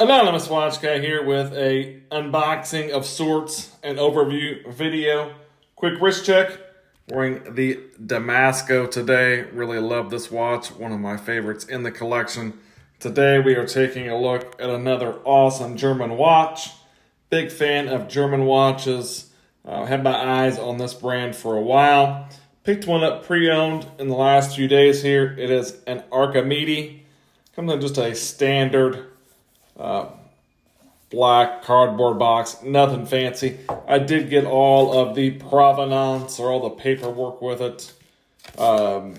Anonymous Watch Guy here with a unboxing of sorts and overview video. Quick wrist check. Wearing the Damasco today. Really love this watch. One of my favorites in the collection. Today we are taking a look at another awesome German watch. Big fan of German watches. Had my eyes on this brand for a while. Picked one up pre-owned in the last few days here. It is an Archimede. Comes in just a standard black cardboard box, nothing fancy. I did get all of the provenance or all the paperwork with it. The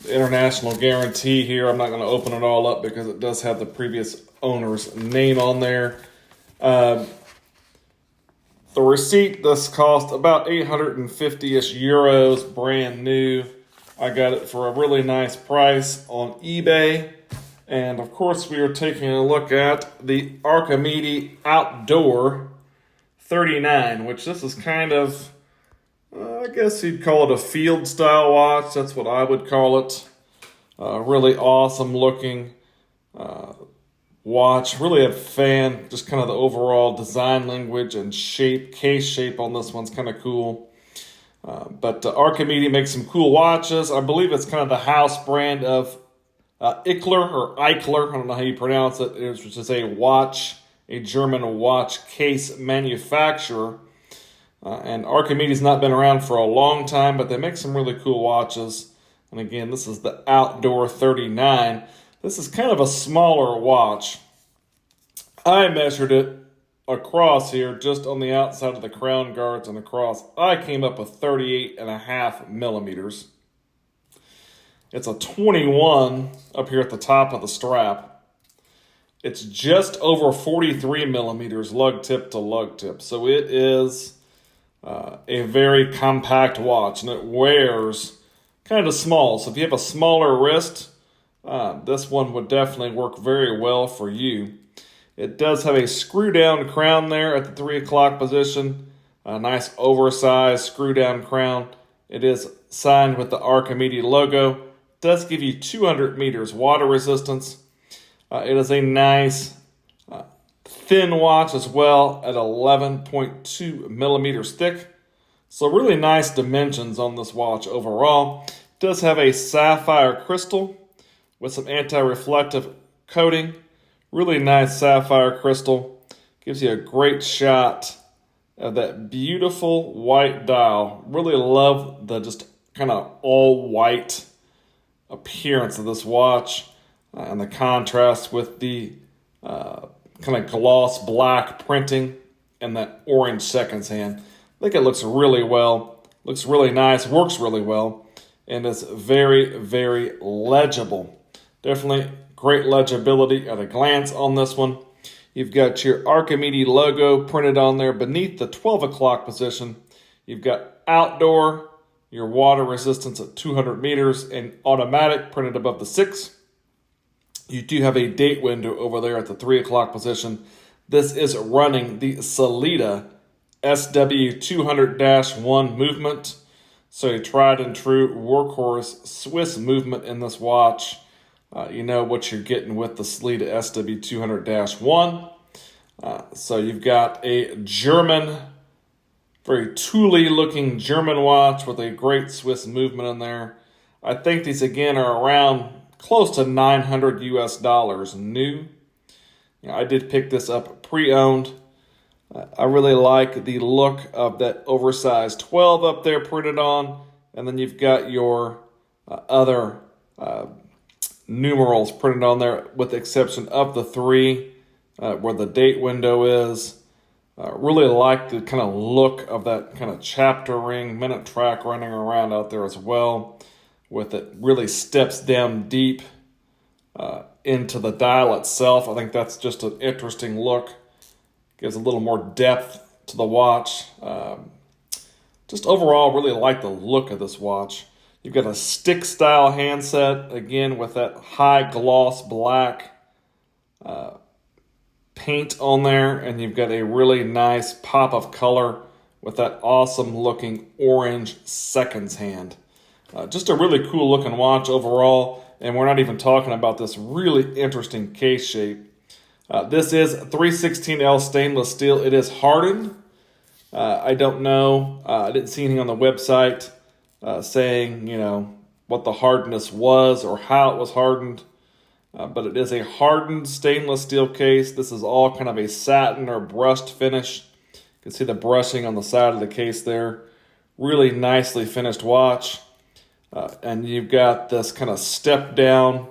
international guarantee here. I'm not going to open it all up because it does have the previous owner's name on there. The receipt, this cost about 850-ish euros, brand new. I got it for a really nice price on eBay. And of course, we are taking a look at the Archimede Outdoor 39, which this is kind of, I guess you'd call it a field style watch. That's what I would call it. Really awesome looking watch. Really a fan, just kind of the overall design language and shape, case shape on this one's kind of cool. But Archimede makes some cool watches. I believe it's kind of the house brand of Eichler or Eichler, I don't know how you pronounce it, which is a German watch case manufacturer. And Archimede's not been around for a long time, but they make some really cool watches. And again, this is the Outdoor 39. This is kind of a smaller watch. I measured it across here, just on the outside of the crown guards and across. I came up with 38.5 millimeters. It's a 21 up here at the top of the strap. It's just over 43 millimeters lug tip to lug tip. So it is a very compact watch, and it wears kind of small. So if you have a smaller wrist, this one would definitely work very well for you. It does have a screw down crown there at the 3 o'clock position. A nice oversized screw down crown. It is signed with the Archimede logo. Does give you 200 meters water resistance. It is a nice thin watch as well at 11.2 millimeters thick. So really nice dimensions on this watch overall. It does have a sapphire crystal with some anti-reflective coating. Really nice sapphire crystal. Gives you a great shot of that beautiful white dial. Really love the just kind of all white appearance of this watch and the contrast with the kind of gloss black printing and that orange seconds hand. I think it looks really well, looks really nice, works really well, and is very, very legible. Definitely great legibility at a glance on this one. You've got your Archimede logo printed on there beneath the 12 o'clock position. You've got outdoor, your water resistance at 200 meters, and automatic printed above the 6. You do have a date window over there at the 3 o'clock position. This is running the Sellita SW200-1 movement. So a tried and true workhorse Swiss movement in this watch. You know what you're getting with the Sellita SW200-1. So you've got a German, very tooly looking German watch with a great Swiss movement in there. I think these again are around close to $900 US new. I did pick this up pre-owned. I really like the look of that oversized 12 up there printed on. And then you've got your other numerals printed on there with the exception of the 3 where the date window is. Really like the kind of look of that kind of chapter ring, minute track running around out there as well. With it really steps down deep into the dial itself. I think that's just an interesting look. Gives a little more depth to the watch. Just overall, really like the look of this watch. You've got a stick style handset, again with that high gloss black paint on there, and you've got a really nice pop of color with that awesome looking orange seconds hand. Just a really cool looking watch overall, and we're not even talking about this really interesting case shape. This is 316L stainless steel. It is hardened. I don't know. I didn't see anything on the website saying, what the hardness was or how it was hardened. But it is a hardened stainless steel case. This is all kind of a satin or brushed finish. You can see the brushing on the side of the case there. Really nicely finished watch. And you've got this kind of step down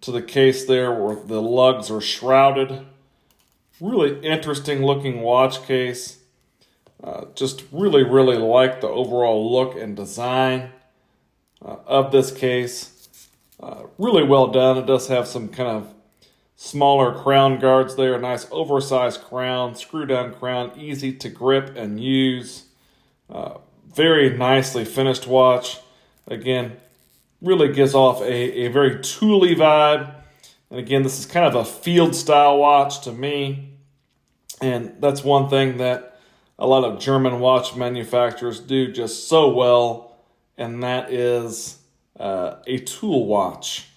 to the case there where the lugs are shrouded. Really interesting looking watch case. Just really, really like the overall look and design of this case. Really well done. It does have some kind of smaller crown guards there. Nice oversized crown, screw down crown, easy to grip and use. Very nicely finished watch. Again, really gives off a very tooly vibe. And again, this is kind of a field style watch to me. And that's one thing that a lot of German watch manufacturers do just so well. And that is a tool watch.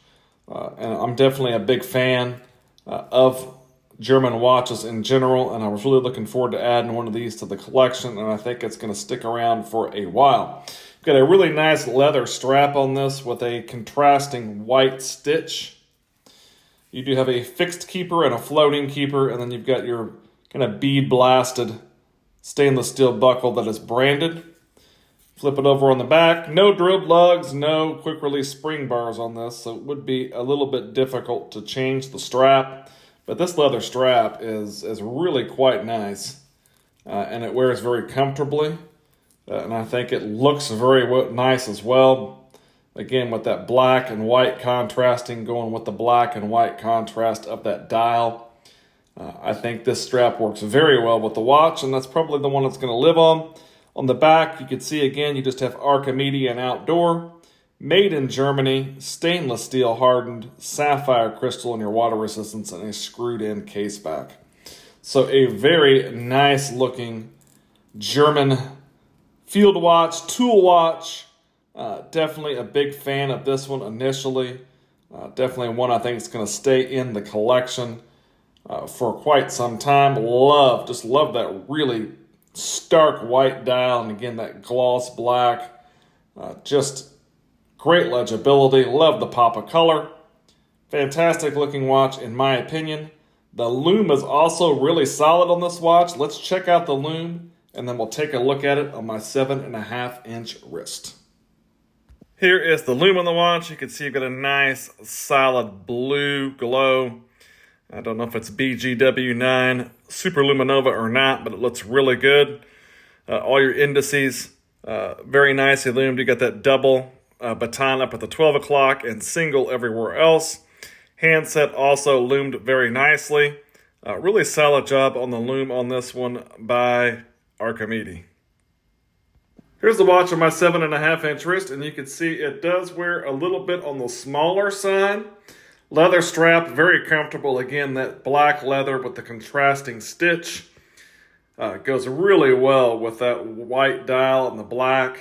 And I'm definitely a big fan of German watches in general. And I was really looking forward to adding one of these to the collection. And I think it's going to stick around for a while. Got a really nice leather strap on this with a contrasting white stitch. You do have a fixed keeper and a floating keeper, and then you've got your kind of bead blasted stainless steel buckle that is branded. Flip it over on the back. No drilled lugs, no quick release spring bars on this, so it would be a little bit difficult to change the strap. But this leather strap is really quite nice, and it wears very comfortably. And I think it looks very nice as well. Again, with that black and white contrasting, going with the black and white contrast of that dial. I think this strap works very well with the watch, and that's probably the one that's going to live on. On the back, you can see again, you just have Archimede Outdoor. Made in Germany, stainless steel hardened, sapphire crystal in your water resistance, and a screwed in case back. So a very nice looking German field watch, tool watch. Definitely a big fan of this one initially. Definitely one I think is going to stay in the collection for quite some time. Just love that really stark white dial. And again, that gloss black. Just great legibility. Love the pop of color. Fantastic looking watch in my opinion. The Lume is also really solid on this watch. Let's check out the Lume, and then we'll take a look at it on my 7.5-inch wrist. Here is the Lume on the watch. You can see you've got a nice solid blue glow. I don't know if it's BGW9 Super Luminova or not, but it looks really good. All your indices, very nicely loomed. You got that double baton up at the 12 o'clock and single everywhere else. Handset also loomed very nicely. Really solid job on the Lume on this one by Archimede. Here's the watch on my 7.5-inch wrist, and you can see it does wear a little bit on the smaller side. Leather strap, very comfortable. Again, that black leather with the contrasting stitch goes really well with that white dial and the black.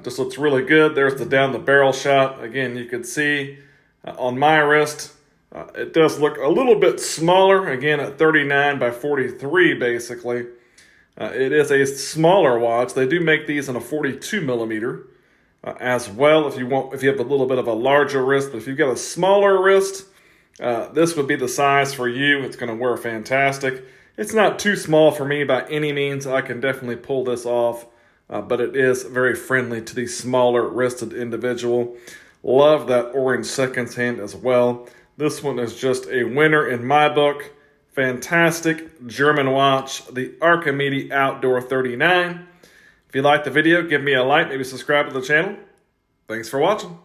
Just looks really good. There's the down the barrel shot. Again, you can see on my wrist, it does look a little bit smaller. Again, at 39 by 43, basically. It is a smaller watch. They do make these in a 42 millimeter as well. If you have a little bit of a larger wrist, but if you've got a smaller wrist, this would be the size for you. It's going to wear fantastic. It's not too small for me by any means. I can definitely pull this off, but it is very friendly to the smaller wristed individual. Love that orange seconds hand as well. This one is just a winner in my book. Fantastic German watch, the Archimede Outdoor 39. If you liked the video, give me a like, maybe subscribe to the channel. Thanks for watching.